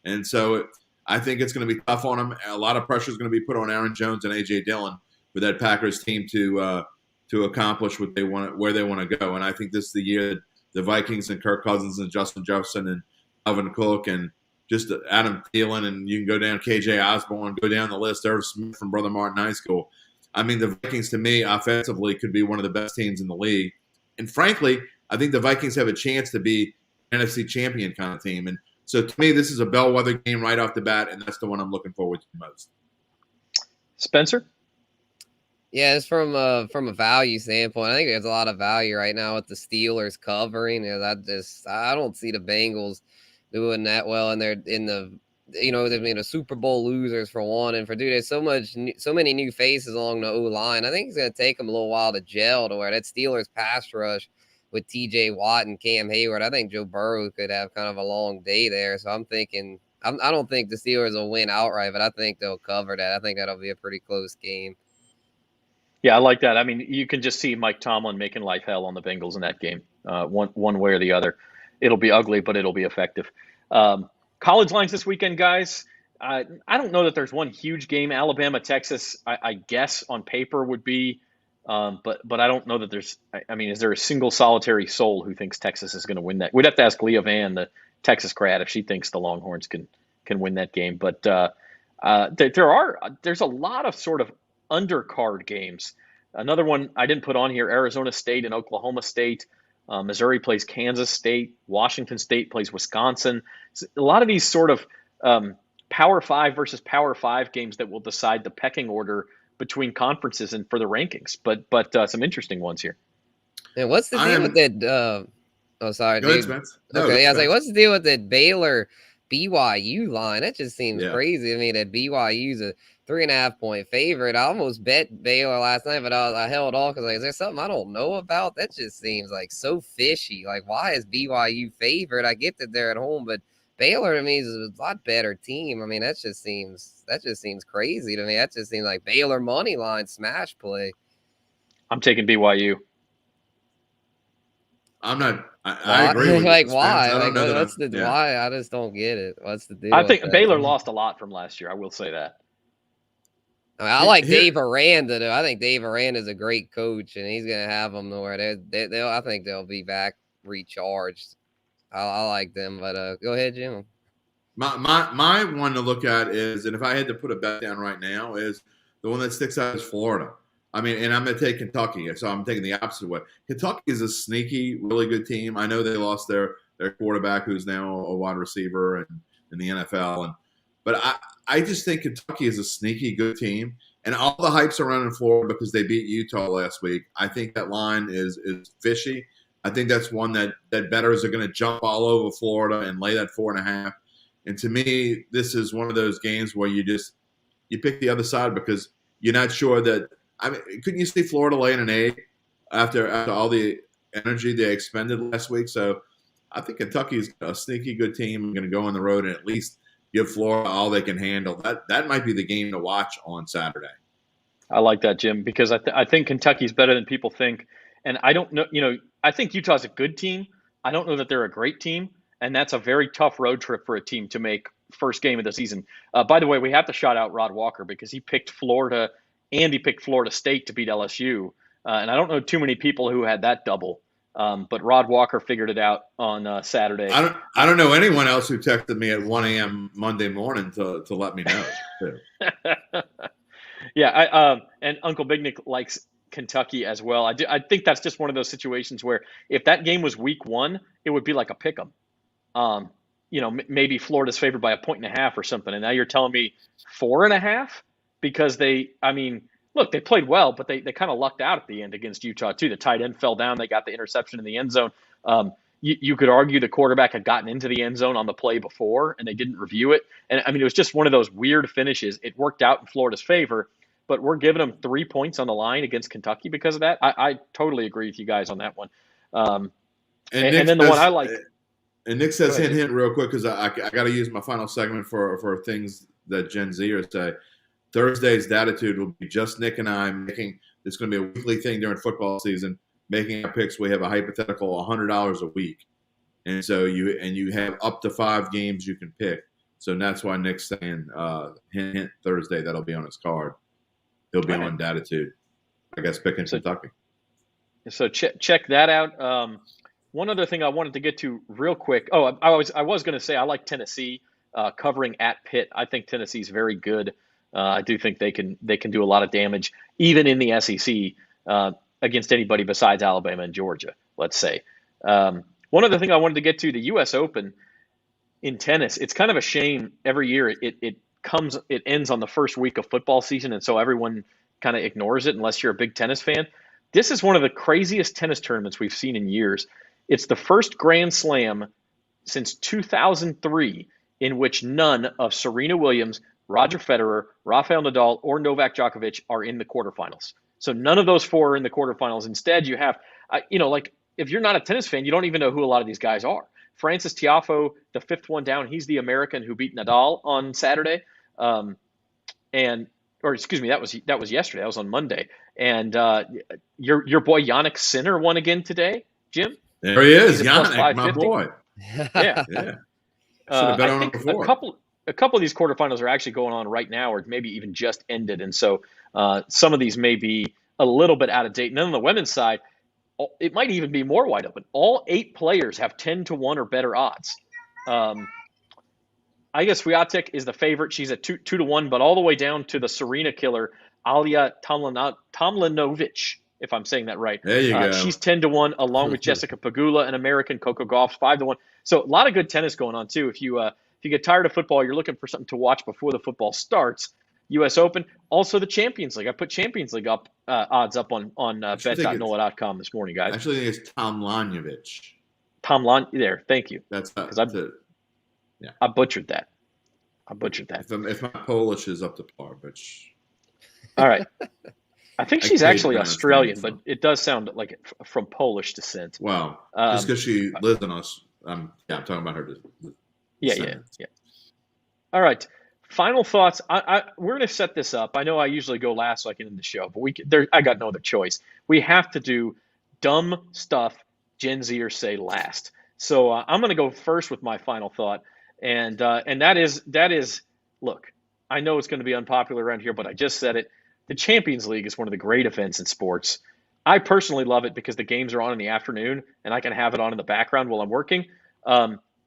And so I think it's going to be tough on him. A lot of pressure is going to be put on Aaron Jones and A.J. Dillon for that Packers team to accomplish what they want, where they want to go. And I think this is the year that the Vikings and Kirk Cousins and Justin Jefferson and Alvin Cook and just Adam Thielen, and you can go down K.J. Osborne, go down the list, Irv Smith from Brother Martin High School. I mean, the Vikings, to me, offensively, could be one of the best teams in the league. And frankly, I think the Vikings have a chance to be an NFC champion kind of team. And so, to me, this is a bellwether game right off the bat, and that's the one I'm looking forward to most. Spencer? Yeah, it's from a value standpoint. I think there's a lot of value right now with the Steelers covering. I don't see the Bengals doing that well, and they've been a Super Bowl losers for one, and for there's so many new faces along the O-line. I think it's going to take them a little while to gel to where that Steelers pass rush with T.J. Watt and Cam Hayward. I think Joe Burrow could have kind of a long day there. So I'm thinking I don't think the Steelers will win outright, but I think they'll cover that. I think that'll be a pretty close game. Yeah, I like that. I mean, you can just see Mike Tomlin making life hell on the Bengals in that game, one way or the other. It'll be ugly, but it'll be effective. College lines this weekend, guys. I don't know that there's one huge game. Alabama, Texas, I guess on paper would be, but I don't know that there's. I mean, is there a single solitary soul who thinks Texas is going to win that? We'd have to ask Leah Vann, the Texas grad, if she thinks the Longhorns can win that game. But there's a lot of sort of undercard games. Another one I didn't put on here: Arizona State and Oklahoma State. Missouri plays Kansas State. Washington State plays Wisconsin. A lot of these sort of Power 5 versus Power 5 games that will decide the pecking order between conferences and for the rankings. But some interesting ones here. And what's the deal with that? Sorry, Go dude. ahead, Spence. Okay, I was like, what's the deal with that Baylor BYU line? That just seems crazy. I mean, that BYU's a 3.5-point favorite. I almost bet Baylor last night, but I held off because is there something I don't know about? That just seems like so fishy. Like, why is BYU favored? I get that they're at home, but Baylor to me is a lot better team. I mean, that just seems crazy to me. That just seems like Baylor money line smash play. I'm taking BYU. I'm not. I agree with like you, why? Like, what's the why? I just don't get it. What's the deal? I think Baylor lost a lot from last year. I will say that. I like Dave Aranda, though. I think Dave Aranda is a great coach, and he's going to have them where I think they'll be back recharged. I like them, but go ahead, Jim. My one to look at is, and if I had to put a bet down right now, is the one that sticks out is Florida. I mean, and I'm going to take Kentucky, so I'm taking the opposite way. Kentucky is a sneaky, really good team. I know they lost their quarterback, who's now a wide receiver in the NFL, but I just think Kentucky is a sneaky good team. And all the hype's around in Florida because they beat Utah last week. I think that line is fishy. I think that's one that bettors are going to jump all over Florida and lay that 4.5. And to me, this is one of those games where you pick the other side because you're not sure that. I mean, couldn't you see Florida laying an egg after all the energy they expended last week? So I think Kentucky's a sneaky good team. Going to go on the road and at least give Florida all they can handle. That might be the game to watch on Saturday. I like that, Jim, because I think Kentucky's better than people think. And I don't know, I think Utah's a good team. I don't know that they're a great team. And that's a very tough road trip for a team to make first game of the season. By the way, we have to shout out Rod Walker because he picked Florida and he picked Florida State to beat LSU. And I don't know too many people who had that double. But Rod Walker figured it out on Saturday. I don't know anyone else who texted me at 1 a.m. Monday morning to let me know. Yeah, and Uncle Big Nick likes Kentucky as well. I think that's just one of those situations where if that game was week 1, it would be like a pick 'em. Maybe Florida's favored by 1.5 or something, and now you're telling me 4.5 because look, they played well, but they kind of lucked out at the end against Utah too. The tight end fell down. They got the interception in the end zone. You could argue the quarterback had gotten into the end zone on the play before, and they didn't review it. And it was just one of those weird finishes. It worked out in Florida's favor, but we're giving them 3 points on the line against Kentucky because of that. I totally agree with you guys on that one. And then the one I like. And Nick says, hint, real quick, because I got to use my final segment for things that Gen Zers say. Thursday's Datitude will be just Nick and I making – it's going to be a weekly thing during football season, making our picks. We have a hypothetical $100 a week. And so you have up to 5 games you can pick. So that's why Nick's saying hint Thursday. That'll be on his card. He'll be on Datitude. I guess picking Kentucky. So check that out. One other thing I wanted to get to real quick. Oh, I was going to say I like Tennessee covering at Pitt. I think Tennessee's very good. I do think they can do a lot of damage, even in the SEC, against anybody besides Alabama and Georgia, let's say. One other thing I wanted to get to, the U.S. Open in tennis. It's kind of a shame every year it ends on the first week of football season, and so everyone kind of ignores it unless you're a big tennis fan. This is one of the craziest tennis tournaments we've seen in years. It's the first Grand Slam since 2003 in which none of Serena Williams, Roger Federer, Rafael Nadal, or Novak Djokovic are in the quarterfinals. So none of those 4 are in the quarterfinals. Instead, you have, if you're not a tennis fan, you don't even know who a lot of these guys are. Francis Tiafoe, the 5th one down, he's the American who beat Nadal on Saturday. That was yesterday. That was on Monday. And your boy Yannick Sinner won again today, Jim. There he is, Yannick, my boy. Yeah. I think a couple of these quarterfinals are actually going on right now, or maybe even just ended. And so some of these may be a little bit out of date. And then on the women's side, it might even be more wide open. All 8 players have 10-1 or better odds. I guess Swiatek is the favorite. She's at 2-1, but all the way down to the Serena killer, Alia Tomljanovic, if I'm saying that right. There you go. She's 10-1, along with Jessica Pegula, an American. Coco Gauff's 5-1. So a lot of good tennis going on too. If you get tired of football, you're looking for something to watch before the football starts. U.S. Open, also the Champions League. I put Champions League odds up on bet.NOLA.com this morning, guys. Actually, I think it's Tomljanovic. There, thank you. That's it. Yeah, I butchered that. If my Polish is up to par, which. All right. I think she's actually Australian, but it does sound like from Polish descent. Wow. Just because she lives in us. I'm talking about her. Yeah. All right. Final thoughts. We're going to set this up. I know I usually go last so I can end the show, but I got no other choice. We have to do dumb stuff Gen Zers say last. So I'm going to go first with my final thought, and that is, look, I know it's going to be unpopular around here, but I just said it. The Champions League is one of the great events in sports. I personally love it because the games are on in the afternoon, and I can have it on in the background while I'm working.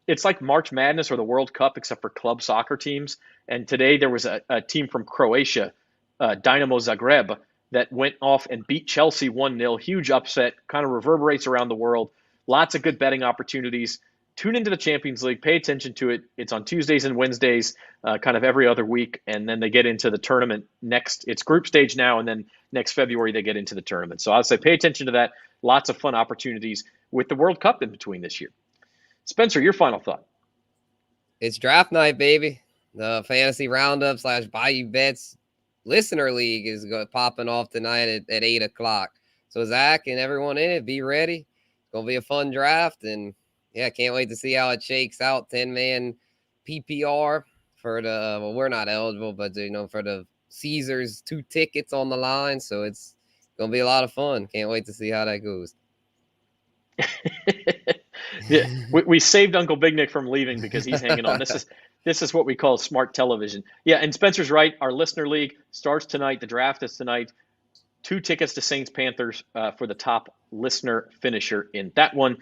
It's like March Madness or the World Cup, except for club soccer teams. And today there was a team from Croatia, Dinamo Zagreb, that went off and beat Chelsea 1-0. Huge upset, kind of reverberates around the world. Lots of good betting opportunities. Tune into the Champions League. Pay attention to it. It's on Tuesdays and Wednesdays, kind of every other week. And then they get into the tournament next. It's group stage now, and then next February they get into the tournament. So I'd say pay attention to that. Lots of fun opportunities with the World Cup in between this year. Spencer, your final thought. It's draft night, baby. The fantasy roundup / Bayou Bets listener league is popping off tonight at 8 o'clock. So Zach and everyone in it, be ready. It's going to be a fun draft. And yeah, can't wait to see how it shakes out. 10-man PPR for the, well, we're not eligible, but for the Caesars, 2 tickets on the line. So it's going to be a lot of fun. Can't wait to see how that goes. Yeah, we saved Uncle Big Nick from leaving because he's hanging on. This is what we call smart television. Yeah, and Spencer's right. Our listener league starts tonight. The draft is tonight. 2 tickets to Saints Panthers for the top listener finisher in that one.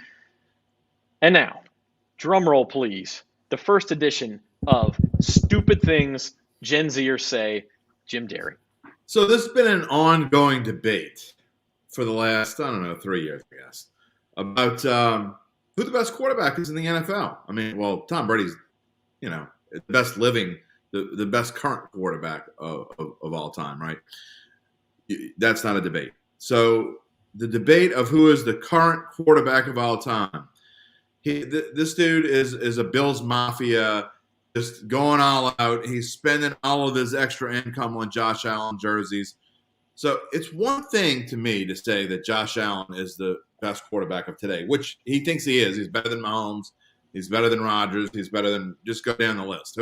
And now, drum roll, please. The first edition of Stupid Things Gen Zers Say, Jim Derry. So this has been an ongoing debate for the last, 3 years, I guess, about who the best quarterback is in the NFL. I mean, well, Tom Brady's, the best living, the best current quarterback of all time, right? That's not a debate. So the debate of who is the current quarterback of all time. This dude is a Bills Mafia, just going all out. He's spending all of his extra income on Josh Allen jerseys. So it's one thing to me to say that Josh Allen is the best quarterback of today, which he thinks he is. He's better than Mahomes. He's better than Rodgers. He's better than, just go down the list.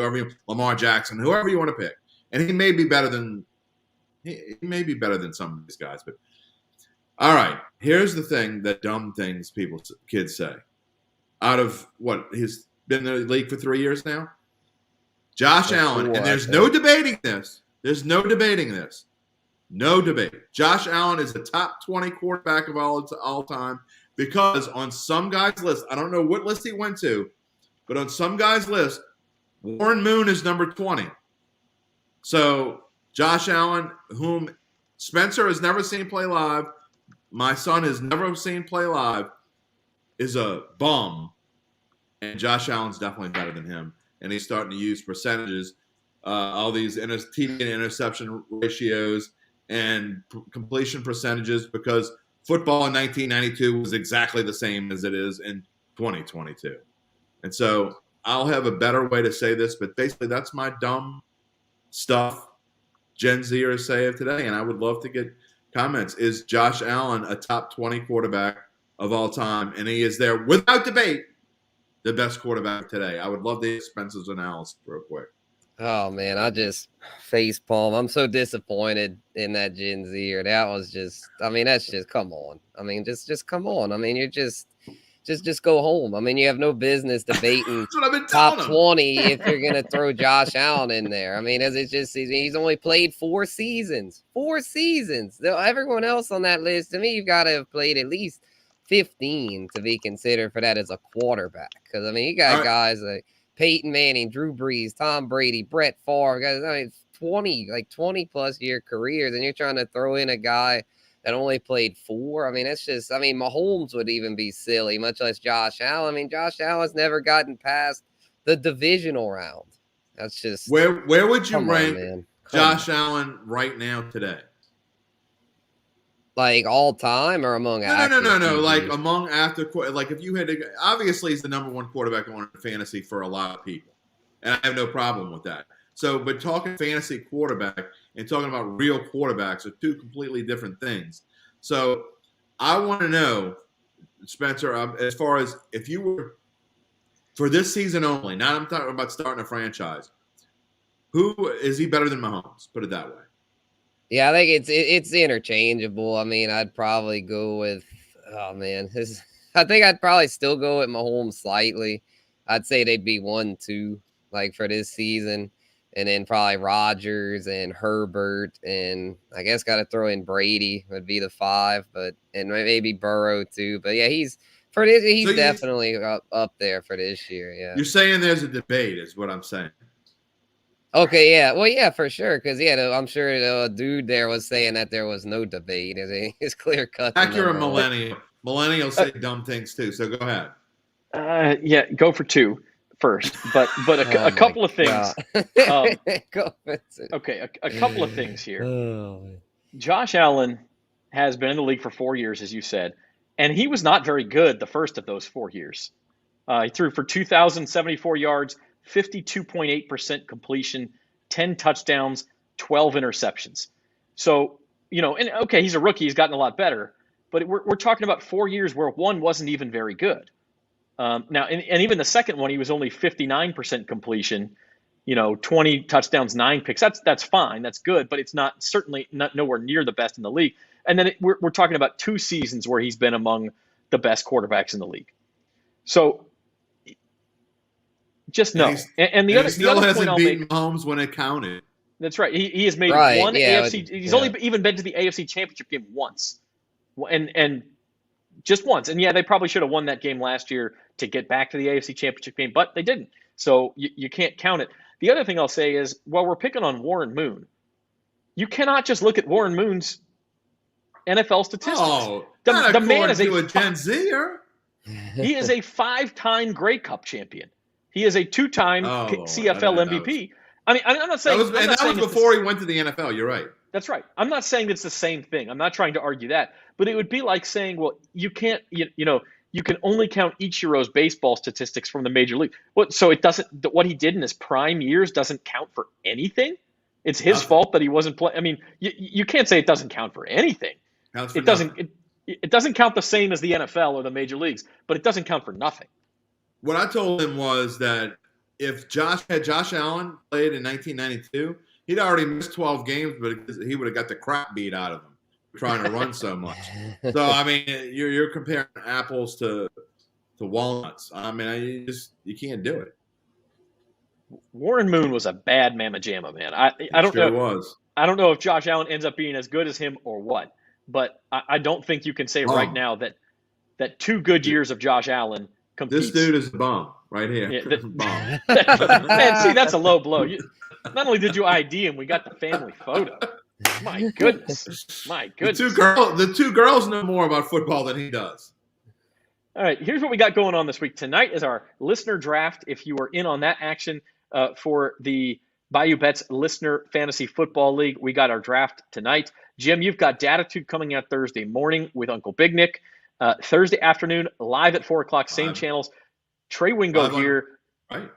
Lamar Jackson, whoever you want to pick. And he may be better than some of these guys. But all right, here's the thing that dumb things kids say. Out of what, he's been in the league for 3 years now? Josh Allen, and there's no debating this. There's no debating this. No debate. Josh Allen is the top 20 quarterback of all time because on some guy's list, I don't know what list he went to, but on some guy's list, Warren Moon is number 20. So Josh Allen, whom Spencer has never seen play live, my son has never seen play live, is a bum. And Josh Allen's definitely better than him. And he's starting to use percentages, all these TD and interception ratios and completion percentages, because football in 1992 was exactly the same as it is in 2022. And so I'll have a better way to say this, but basically that's my dumb stuff Gen Zers say of today. And I would love to get comments. Is Josh Allen a top 20 quarterback of all time? And he is there without debate the best quarterback today. I would love to hear Spencer's analysis real quick. Oh man, I just face palm. I'm so disappointed in that Gen Zer. That was just, that's just, come on. Just come on. You're just go home. You have no business debating top 20 if you're going to throw Josh Allen in there. He's only played 4 seasons. 4 seasons. Everyone else on that list, to me, you've got to have played at least 15 to be considered for that as a quarterback. Because, you got guys like Peyton Manning, Drew Brees, Tom Brady, Brett Favre, guys, 20 plus year careers, and you're trying to throw in a guy that only played 4. That's just, Mahomes would even be silly, much less Josh Allen. Josh Allen's never gotten past the divisional round. That's just, where would you rank Josh Allen right now today? Like all time or among active? No. Like among active, like if you had to, obviously he's the number 1 quarterback on fantasy for a lot of people, and I have no problem with that. So, but talking fantasy quarterback and talking about real quarterbacks are 2 completely different things. So, I want to know, Spencer, as far as if you were for this season only, now I'm talking about starting a franchise. Who is he better than Mahomes? Put it that way. Yeah, I think it's interchangeable. I'd probably go with, I think I'd probably still go with Mahomes slightly. I'd say they'd be 1-2 like for this season, and then probably Rodgers and Herbert, and I guess got to throw in Brady would be the 5, and maybe Burrow too. But yeah, he's definitely up there for this year. Yeah, you're saying there's a debate, is what I'm saying. Okay, yeah. Well, yeah, for sure. Because, I'm sure the dude there was saying that there was no debate. It's clear cut. You're a millennial. Millennials say dumb things too, so go ahead. Yeah, go for 2 first. But a couple of things. Okay, a couple of things here. Josh Allen has been in the league for 4 years, as you said, and he was not very good the first of those 4 years. He threw for 2,074 yards, 52.8% completion, 10 touchdowns, 12 interceptions. So, and okay, he's a rookie. He's gotten a lot better. But we're talking about 4 years where one wasn't even very good. Now, and even the second one, he was only 59% completion, 20 touchdowns, 9 picks. That's fine. That's good, but it's certainly not nowhere near the best in the league. And then we're talking about 2 seasons where he's been among the best quarterbacks in the league. So just no. And the other hasn't beaten Mahomes when it counted. That's right. He has made one AFC. He's only even been to the AFC Championship game once, and just once. And yeah, they probably should have won that game last year to get back to the AFC Championship game, but they didn't. So you can't count it. The other thing I'll say is, while we're picking on Warren Moon, you cannot just look at Warren Moon's NFL statistics. Oh, the man is a Gen Zer. He is a 5-time Grey Cup champion. He is a 2-time CFL MVP. I mean, I'm not saying that was before he went to the NFL. You're right. That's right. I'm not saying it's the same thing. I'm not trying to argue that, but it would be like saying, well, you can't, you can only count Ichiro's baseball statistics from the major league. So it doesn't. What he did in his prime years doesn't count for anything. It's his fault that he wasn't playing. I mean, you can't say it doesn't count for anything. It doesn't. It doesn't count the same as the NFL or the major leagues, but it doesn't count for nothing. What I told him was that if Josh Allen played in 1992, he'd already missed 12 games, but he would have got the crap beat out of him trying to run so much. So I mean, you're comparing apples to walnuts. I mean, you can't do it. Warren Moon was a bad mamma jamma, man. I don't know. I don't know if Josh Allen ends up being as good as him or what, but I don't think you can say right now that 2 good years of Josh Allen competes. This dude is a bum right here. Yeah, bum. Man, see, that's a low blow. Not only did you ID him, we got the family photo. My goodness. My goodness. The two girls know more about football than he does. All right, here's what we got going on this week. Tonight is our listener draft. If you are in on that action for the Bayou Bets Listener Fantasy Football League, we got our draft tonight. Jim, you've got Datitude coming out Thursday morning with Uncle Big Nick. Thursday afternoon, live at 4 o'clock, same channels. Trey Wingo here. Right.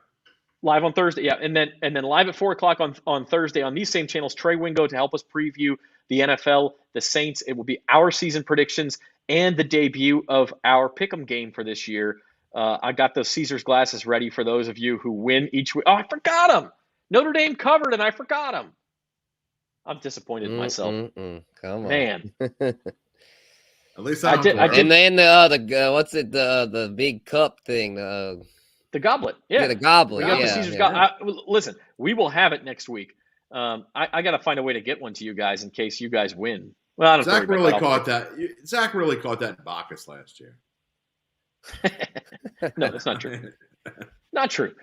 Live on Thursday, yeah. And then live at 4 o'clock on Thursday on these same channels, Trey Wingo to help us preview the NFL, the Saints. It will be our season predictions and the debut of our pick'em game for this year. I got those Caesars glasses ready for those of you who win each week. Oh, I forgot them. Notre Dame covered, and I forgot them. I'm disappointed in myself. Come on. Man. At least I did. And then what's it? The big cup thing. The goblet. Yeah, the goblet. We got the Caesars goblet. Listen, we will have it next week. I got to find a way to get one to you guys in case you guys win. Well, I don't Zach really caught that. Zach really caught that in Bacchus last year. No, that's not true. Not true.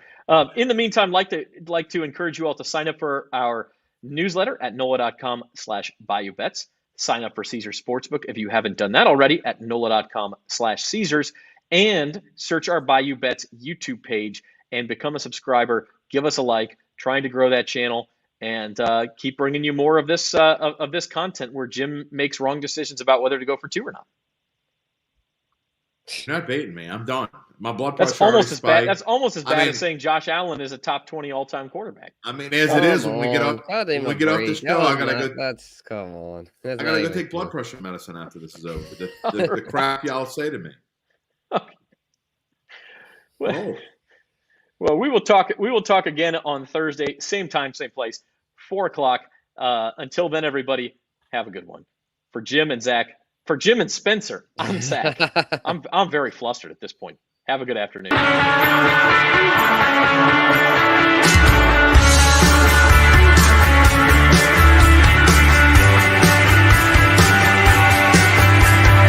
In the meantime, like to encourage you all to sign up for our newsletter at NOLA.com/Bayou Bets. Sign up for Caesars Sportsbook if you haven't done that already at NOLA.com/Caesars, and search our Bayou Bets YouTube page and become a subscriber. Give us a like. Trying to grow that channel and keep bringing you more of this content where Jim makes wrong decisions about whether to go for 2 or not. You're not baiting me. I'm done. My blood pressure. That's almost as bad. That's almost as bad as saying Josh Allen is a top 20 all-time quarterback. I mean, as it is when we get off the show, I gotta go. That's come on. I gotta go take blood pressure medicine after this is over. The crap y'all say to me. Okay. Well, we will talk. We will talk again on Thursday, same time, same place, 4 o'clock. Until then, everybody, have a good one. For Jim and Zach. For Jim and Spencer, I'm Zach. I'm very flustered at this point. Have a good afternoon.